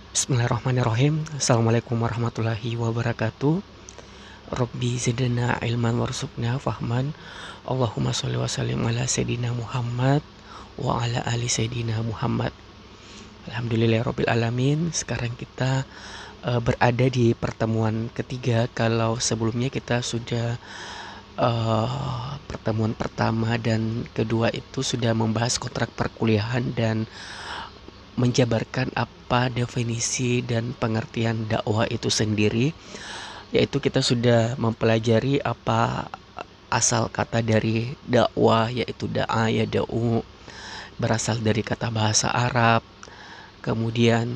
Bismillahirrahmanirrahim. Assalamualaikum warahmatullahi wabarakatuh. Rabbi zidna ilman warzuqna fahman. Allahumma sholli wa sallim ala sayyidina Muhammad wa ala ali sayyidina Muhammad. Alhamdulillahirabbil alamin. Sekarang kita berada di pertemuan ketiga. Kalau sebelumnya kita sudah pertemuan pertama dan kedua itu sudah membahas kontrak perkuliahan dan menjabarkan apa definisi dan pengertian dakwah itu sendiri, yaitu kita sudah mempelajari apa asal kata dari dakwah, yaitu da'a ya da'u, berasal dari kata bahasa Arab. Kemudian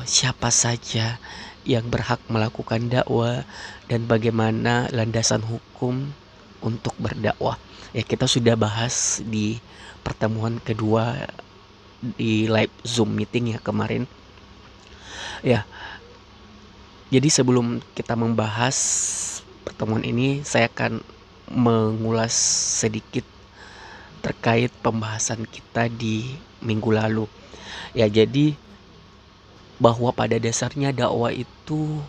siapa saja yang berhak melakukan dakwah dan bagaimana landasan hukum untuk berdakwah. Ya, kita sudah bahas di pertemuan kedua di live Zoom meeting ya kemarin. Ya, jadi sebelum kita membahas pertemuan ini, saya akan mengulas sedikit terkait pembahasan kita di minggu lalu. Ya, jadi bahwa pada dasarnya dakwah itu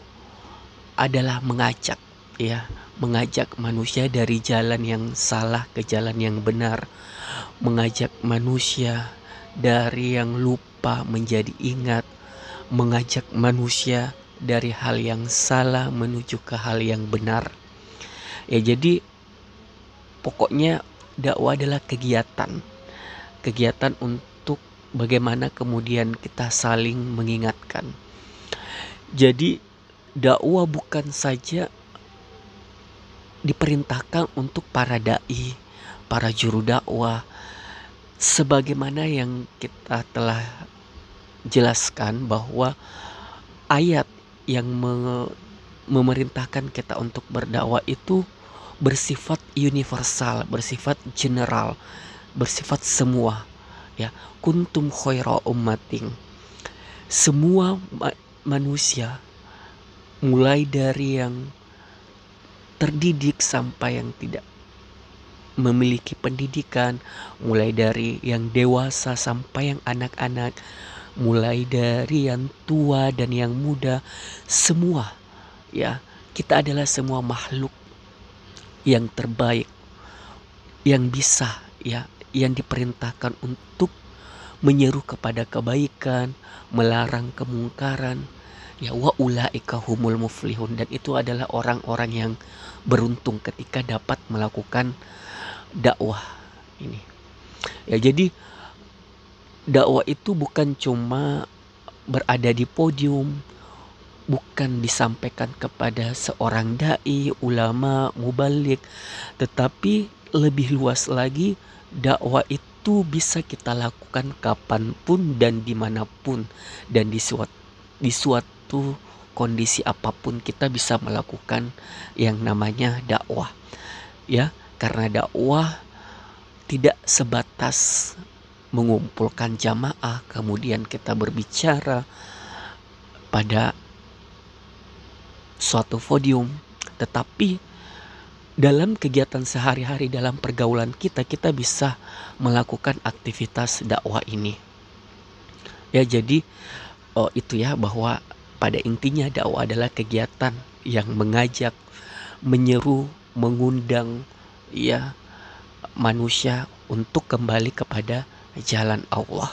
adalah mengajak, ya, mengajak manusia dari jalan yang salah ke jalan yang benar, mengajak manusia dari yang lupa menjadi ingat, mengajak manusia dari hal yang salah menuju ke hal yang benar. Ya, jadi pokoknya dakwah adalah kegiatan untuk bagaimana kemudian kita saling mengingatkan. Jadi dakwah bukan saja diperintahkan untuk para dai, para juru dakwah, sebagaimana yang kita telah jelaskan bahwa ayat yang memerintahkan kita untuk berdakwah itu bersifat universal, bersifat general, bersifat semua. Ya, kuntum khaira ummatin. Semua manusia, mulai dari yang terdidik sampai yang tidak memiliki pendidikan, mulai dari yang dewasa sampai yang anak-anak, mulai dari yang tua dan yang muda, semua, ya, kita adalah semua makhluk yang terbaik, yang bisa, ya, yang diperintahkan untuk menyeru kepada kebaikan, melarang kemungkaran. Ya, wa ulaika humul muflihun, dan itu adalah orang-orang yang beruntung ketika dapat melakukan dakwah ini. Ya, jadi dakwah itu bukan cuma berada di podium, bukan disampaikan kepada seorang dai, ulama, mubalik, tetapi lebih luas lagi, dakwah itu bisa kita lakukan kapanpun dan dimanapun, dan di suatu kondisi apapun kita bisa melakukan yang namanya dakwah. Ya, karena dakwah tidak sebatas mengumpulkan jamaah kemudian kita berbicara pada suatu podium, tetapi dalam kegiatan sehari-hari, dalam pergaulan kita bisa melakukan aktivitas dakwah ini. Ya, jadi itu ya, bahwa pada intinya dakwah adalah kegiatan yang mengajak, menyeru, mengundang, ya, manusia untuk kembali kepada jalan Allah.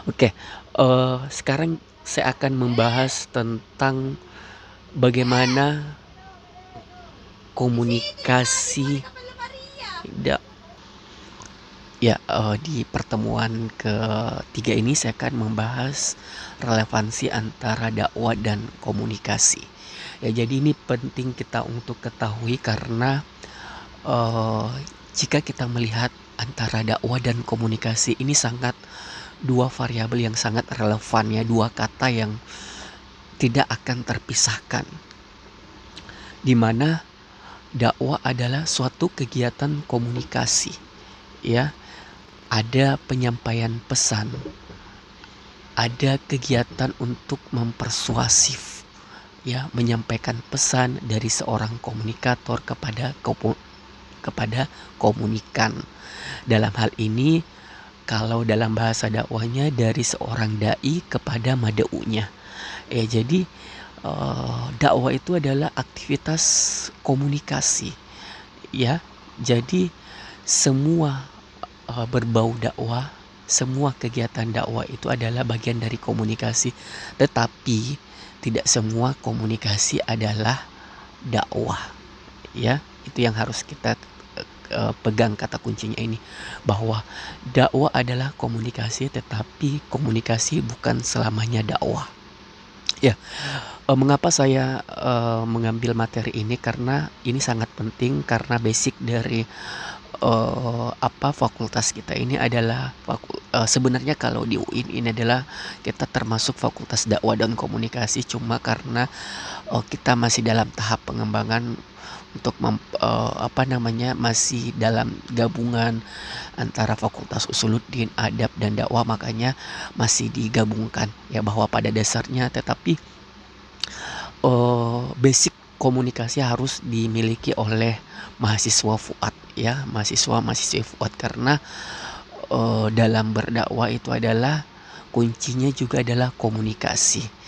Oke, sekarang saya akan membahas tentang bagaimana komunikasi di pertemuan ketiga ini saya akan membahas relevansi antara dakwah dan komunikasi. Ya, jadi ini penting kita untuk ketahui karena jika kita melihat antara dakwah dan komunikasi ini sangat dua variabel yang sangat relevan, ya, dua kata yang tidak akan terpisahkan, di mana dakwah adalah suatu kegiatan komunikasi, ya, ada penyampaian pesan, ada kegiatan untuk mempersuasif, ya, menyampaikan pesan dari seorang komunikator kepada komunikan. Dalam hal ini kalau dalam bahasa dakwahnya dari seorang dai kepada mad'unya. Ya, jadi dakwah itu adalah aktivitas komunikasi, ya. Jadi semua berbau dakwah, semua kegiatan dakwah itu adalah bagian dari komunikasi. Tetapi tidak semua komunikasi adalah dakwah, ya. Itu yang harus kita pegang kata kuncinya ini, bahwa dakwah adalah komunikasi, tetapi komunikasi bukan selamanya dakwah. Ya, mengapa saya mengambil materi ini, karena ini sangat penting, karena basic dari fakultas kita ini adalah sebenarnya kalau di UIN ini adalah kita termasuk fakultas dakwah dan komunikasi, cuma karena kita masih dalam tahap pengembangan untuk masih dalam gabungan antara Fakultas Usuluddin, Adab dan Dakwah, makanya masih digabungkan, ya, bahwa pada dasarnya tetapi basic komunikasi harus dimiliki oleh mahasiswa Fuad, ya, mahasiswa Fuad, karena dalam berdakwah itu adalah kuncinya juga adalah komunikasi.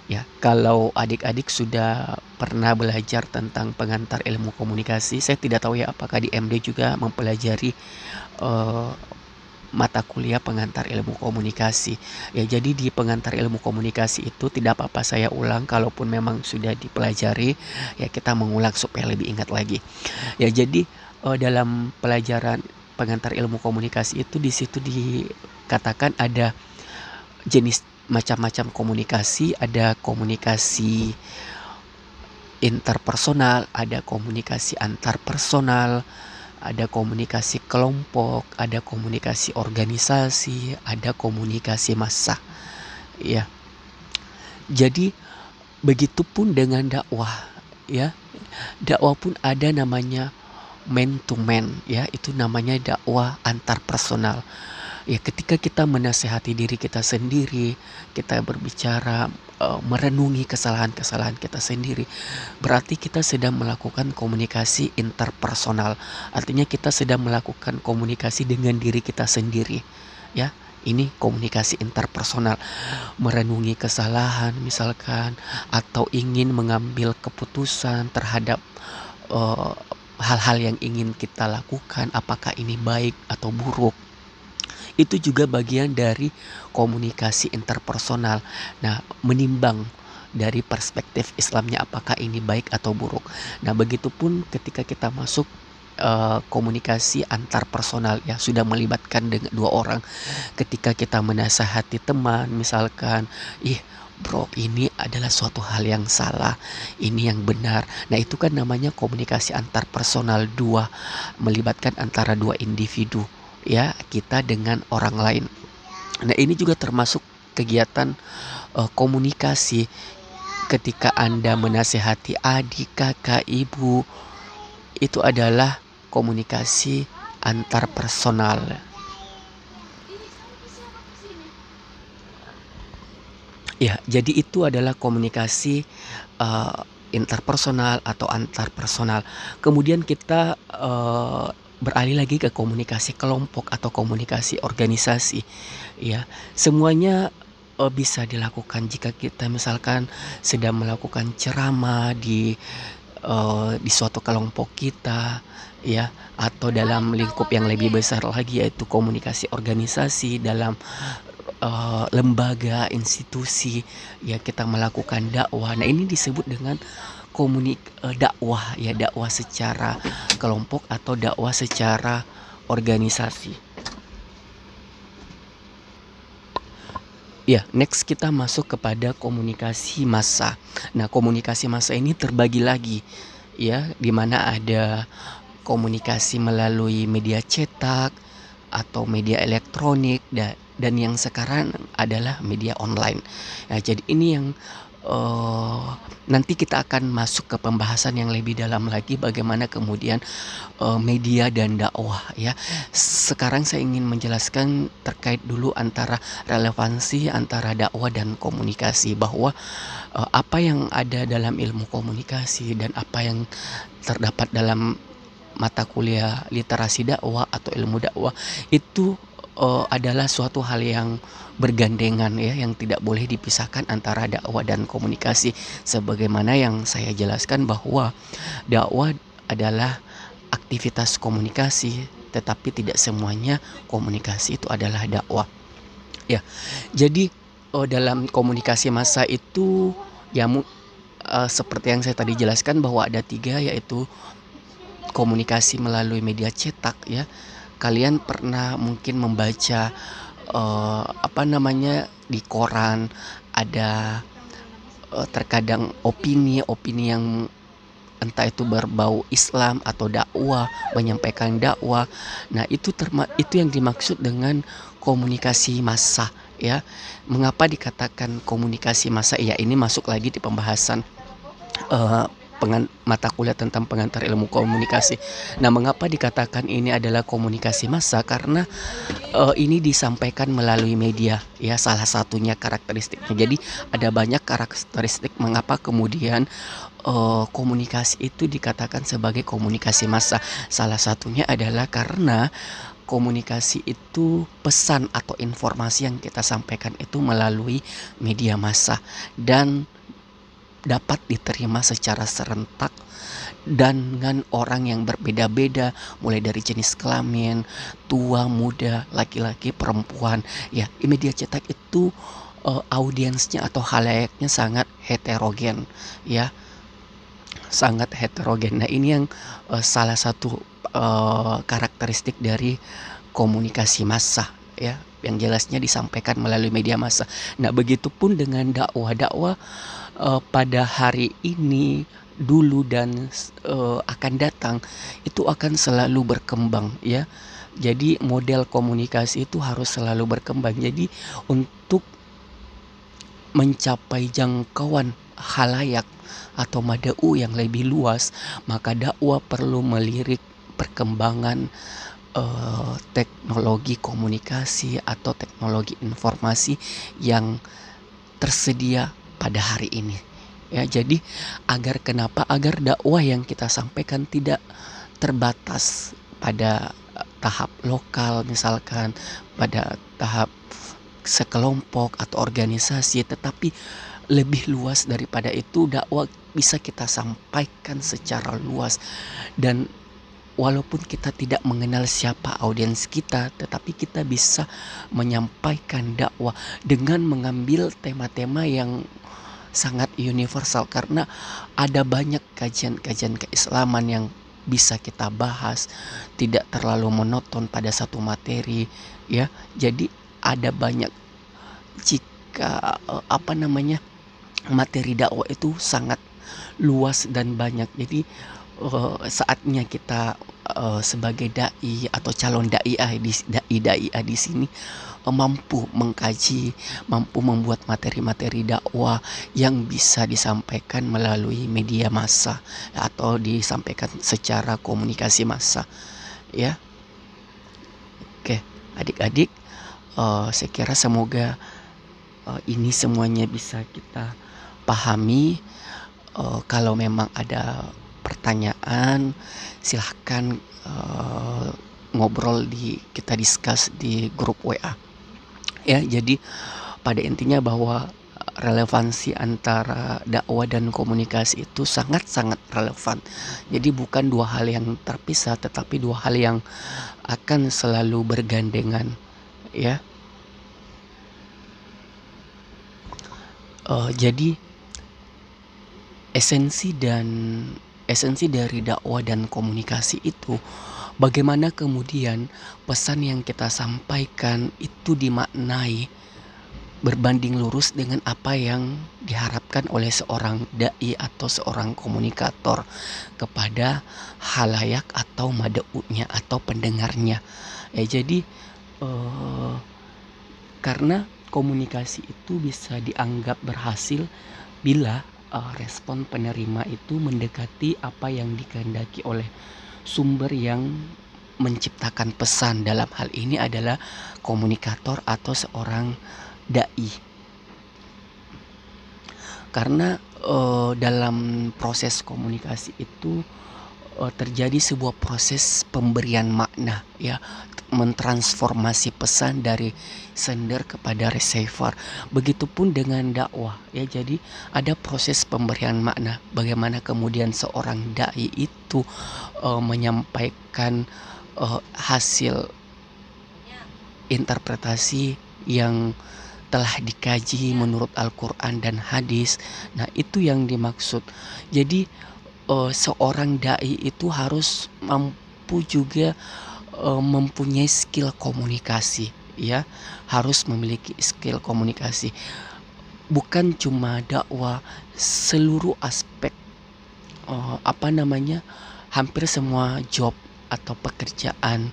Ya, kalau adik-adik sudah pernah belajar tentang pengantar ilmu komunikasi, saya tidak tahu ya apakah di MD juga mempelajari mata kuliah pengantar ilmu komunikasi. Ya, jadi di pengantar ilmu komunikasi itu tidak apa-apa saya ulang, kalaupun memang sudah dipelajari, ya kita mengulang supaya lebih ingat lagi. Ya, jadi dalam pelajaran pengantar ilmu komunikasi itu di situ dikatakan ada jenis macam-macam komunikasi, ada komunikasi interpersonal, ada komunikasi antarpersonal, ada komunikasi kelompok, ada komunikasi organisasi, ada komunikasi massa. Ya. Jadi begitupun dengan dakwah, ya. Dakwah pun ada namanya man to man, ya, itu namanya dakwah antarpersonal. Ya, ketika kita menasehati diri kita sendiri, kita berbicara, merenungi kesalahan-kesalahan kita sendiri, berarti kita sedang melakukan komunikasi interpersonal. Artinya kita sedang melakukan komunikasi dengan diri kita sendiri, ya. Ini komunikasi interpersonal, merenungi kesalahan misalkan, atau ingin mengambil keputusan terhadap hal-hal yang ingin kita lakukan, apakah ini baik atau buruk. Itu juga bagian dari komunikasi interpersonal. Nah, menimbang dari perspektif Islamnya apakah ini baik atau buruk. Nah, begitupun ketika kita masuk komunikasi antarpersonal, ya, sudah melibatkan dengan dua orang. Ketika kita menasihati teman, misalkan, bro, ini adalah suatu hal yang salah, ini yang benar. Nah, itu kan namanya komunikasi antarpersonal, melibatkan antara dua individu, ya, kita dengan orang lain. Nah, ini juga termasuk kegiatan komunikasi ketika Anda menasehati adik, kakak, ibu. Itu adalah komunikasi antarpersonal. Ya, jadi itu adalah komunikasi interpersonal atau antarpersonal. Kemudian kita beralih lagi ke komunikasi kelompok atau komunikasi organisasi, ya. Semuanya bisa dilakukan jika kita misalkan sedang melakukan ceramah di suatu kelompok kita, ya, atau dalam lingkup yang lebih besar lagi, yaitu komunikasi organisasi dalam lembaga, institusi, ya, kita melakukan dakwah. Nah, ini disebut dengan dakwah, ya, dakwah secara kelompok atau dakwah secara organisasi. Ya, next kita masuk kepada komunikasi massa. Nah, komunikasi massa ini terbagi lagi, ya, di mana ada komunikasi melalui media cetak atau media elektronik, dan yang sekarang adalah media online. Nah, jadi ini yang nanti kita akan masuk ke pembahasan yang lebih dalam lagi, bagaimana kemudian media dan dakwah, ya. Sekarang saya ingin menjelaskan terkait dulu antara relevansi antara dakwah dan komunikasi, bahwa apa yang ada dalam ilmu komunikasi dan apa yang terdapat dalam mata kuliah literasi dakwah atau ilmu dakwah itu adalah suatu hal yang bergandengan ya, yang tidak boleh dipisahkan antara dakwah dan komunikasi. Sebagaimana yang saya jelaskan bahwa dakwah adalah aktivitas komunikasi, tetapi tidak semuanya komunikasi itu adalah dakwah. Ya, jadi dalam komunikasi massa itu ya seperti yang saya tadi jelaskan bahwa ada tiga, yaitu komunikasi melalui media cetak ya. Kalian pernah mungkin membaca di koran ada terkadang opini-opini yang entah itu berbau Islam atau dakwah, menyampaikan dakwah. Nah, itu yang dimaksud dengan komunikasi massa ya. Mengapa dikatakan komunikasi massa? Ya, ini masuk lagi di pembahasan eh, mata kuliah tentang pengantar ilmu komunikasi. Nah, mengapa dikatakan ini adalah komunikasi massa? Karena ini disampaikan melalui media ya, salah satunya karakteristiknya. Jadi ada banyak karakteristik mengapa kemudian komunikasi itu dikatakan sebagai komunikasi massa. Salah satunya adalah karena komunikasi itu pesan atau informasi yang kita sampaikan itu melalui media massa dan dapat diterima secara serentak dan dengan orang yang berbeda-beda, mulai dari jenis kelamin, tua, muda, laki-laki, perempuan. Ya, media cetak itu audiensnya atau halayaknya sangat heterogen ya, sangat heterogen. Nah, ini yang salah satu karakteristik dari komunikasi massa ya, yang jelasnya disampaikan melalui media massa. Nah, begitupun dengan dakwah pada hari ini, dulu dan akan datang itu akan selalu berkembang ya. Jadi model komunikasi itu harus selalu berkembang. Jadi untuk mencapai jangkauan halayak atau mada'u yang lebih luas, maka dakwah perlu melirik perkembangan teknologi komunikasi atau teknologi informasi yang tersedia pada hari ini. Ya, jadi agar dakwah yang kita sampaikan tidak terbatas pada tahap lokal, misalkan pada tahap sekelompok atau organisasi, tetapi lebih luas daripada itu. Dakwah bisa kita sampaikan secara luas, dan walaupun kita tidak mengenal siapa audiens kita, tetapi kita bisa menyampaikan dakwah dengan mengambil tema-tema yang sangat universal, karena ada banyak kajian-kajian keislaman yang bisa kita bahas, tidak terlalu monoton pada satu materi ya. Jadi ada banyak, jika materi dakwah itu sangat luas dan banyak. Jadi saatnya kita sebagai dai atau calon dai di sini mampu mengkaji, mampu membuat materi-materi dakwah yang bisa disampaikan melalui media massa atau disampaikan secara komunikasi massa ya. Oke, adik-adik, saya kira semoga ini semuanya bisa kita pahami. Kalau memang ada pertanyaan, silahkan ngobrol kita discuss di grup WA ya. Jadi pada intinya bahwa relevansi antara dakwah dan komunikasi itu sangat-sangat relevan. Jadi bukan dua hal yang terpisah, tetapi dua hal yang akan selalu bergandengan ya. Jadi esensi dari dakwah dan komunikasi itu bagaimana kemudian pesan yang kita sampaikan itu dimaknai berbanding lurus dengan apa yang diharapkan oleh seorang dai atau seorang komunikator kepada halayak atau mada'unya atau pendengarnya ya. Jadi karena komunikasi itu bisa dianggap berhasil bila respon penerima itu mendekati apa yang dikehendaki oleh sumber yang menciptakan pesan. Dalam hal ini adalah komunikator atau seorang dai. Karena dalam proses komunikasi itu terjadi sebuah proses pemberian makna, ya, mentransformasi pesan dari sender kepada receiver. Begitupun dengan dakwah, ya. Jadi ada proses pemberian makna, bagaimana kemudian seorang dai itu menyampaikan hasil interpretasi yang telah dikaji menurut Al-Quran dan hadis. Nah, itu yang dimaksud. Jadi seorang dai itu harus mampu juga mempunyai skill komunikasi, ya. Harus memiliki skill komunikasi. Bukan cuma dakwah, seluruh aspek hampir semua job atau pekerjaan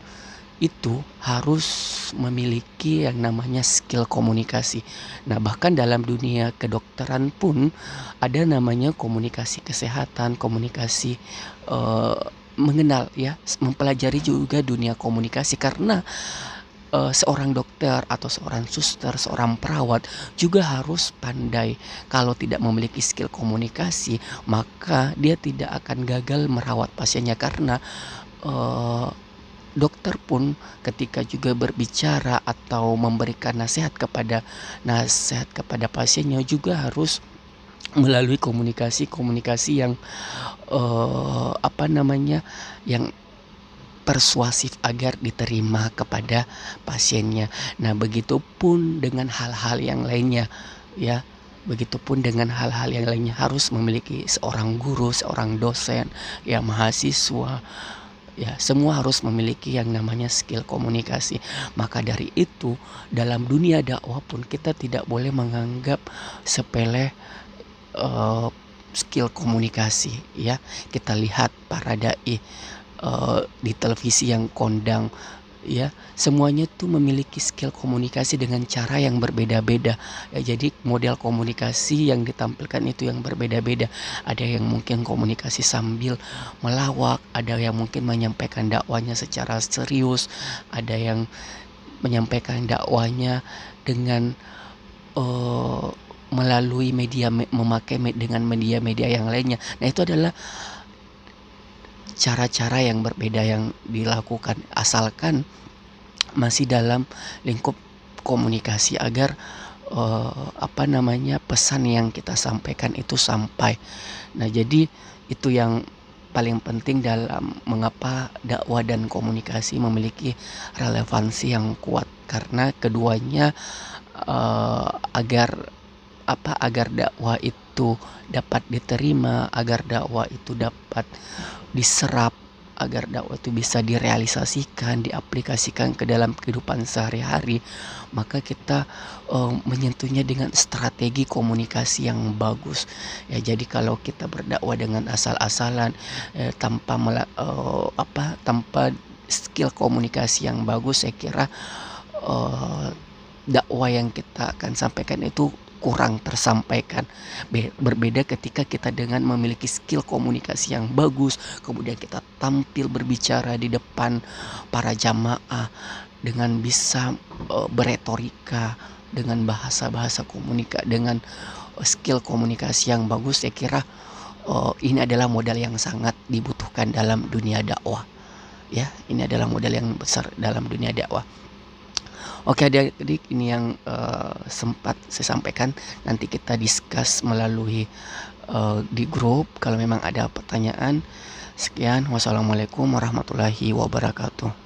itu harus memiliki yang namanya skill komunikasi. Nah, bahkan dalam dunia kedokteran pun ada namanya komunikasi kesehatan, komunikasi mengenal, ya, mempelajari juga dunia komunikasi, karena seorang dokter atau seorang suster, seorang perawat juga harus pandai. Kalau tidak memiliki skill komunikasi, maka dia tidak akan gagal merawat pasiennya, karena dokter pun ketika juga berbicara atau memberikan nasihat kepada pasiennya juga harus melalui komunikasi yang yang persuasif agar diterima kepada pasiennya. Nah, begitupun dengan hal-hal yang lainnya, ya. Begitupun dengan hal-hal yang lainnya harus memiliki seorang guru, seorang dosen, ya, mahasiswa. Ya, semua harus memiliki yang namanya skill komunikasi. Maka dari itu, dalam dunia dakwah pun kita tidak boleh menganggap sepele skill komunikasi, ya. Kita lihat para dai di televisi yang kondang, ya, semuanya tuh memiliki skill komunikasi dengan cara yang berbeda-beda, ya. Jadi model komunikasi yang ditampilkan itu yang berbeda-beda. Ada yang mungkin komunikasi sambil melawak, ada yang mungkin menyampaikan dakwanya secara serius, ada yang menyampaikan dakwanya dengan melalui dengan media-media yang lainnya. Nah, itu adalah cara-cara yang berbeda yang dilakukan, asalkan masih dalam lingkup komunikasi agar pesan yang kita sampaikan itu sampai. Nah, jadi itu yang paling penting dalam mengapa dakwah dan komunikasi memiliki relevansi yang kuat, karena keduanya agar dakwah itu dapat diterima, agar dakwah itu dapat diserap, agar dakwah itu bisa direalisasikan, diaplikasikan ke dalam kehidupan sehari-hari, maka kita menyentuhnya dengan strategi komunikasi yang bagus, ya. Jadi kalau kita berdakwah dengan asal-asalan, tanpa skill komunikasi yang bagus, saya kira dakwah yang kita akan sampaikan itu kurang tersampaikan. Berbeda ketika kita dengan memiliki skill komunikasi yang bagus, kemudian kita tampil berbicara di depan para jamaah dengan bisa beretorika, dengan bahasa-bahasa dengan skill komunikasi yang bagus. Saya kira ini adalah modal yang sangat dibutuhkan dalam dunia dakwah, ya. Ini adalah modal yang besar dalam dunia dakwah. Oke, adik-adik, ini yang sempat saya sampaikan. Nanti kita discuss melalui di grup kalau memang ada pertanyaan. Sekian, wassalamualaikum warahmatullahi wabarakatuh.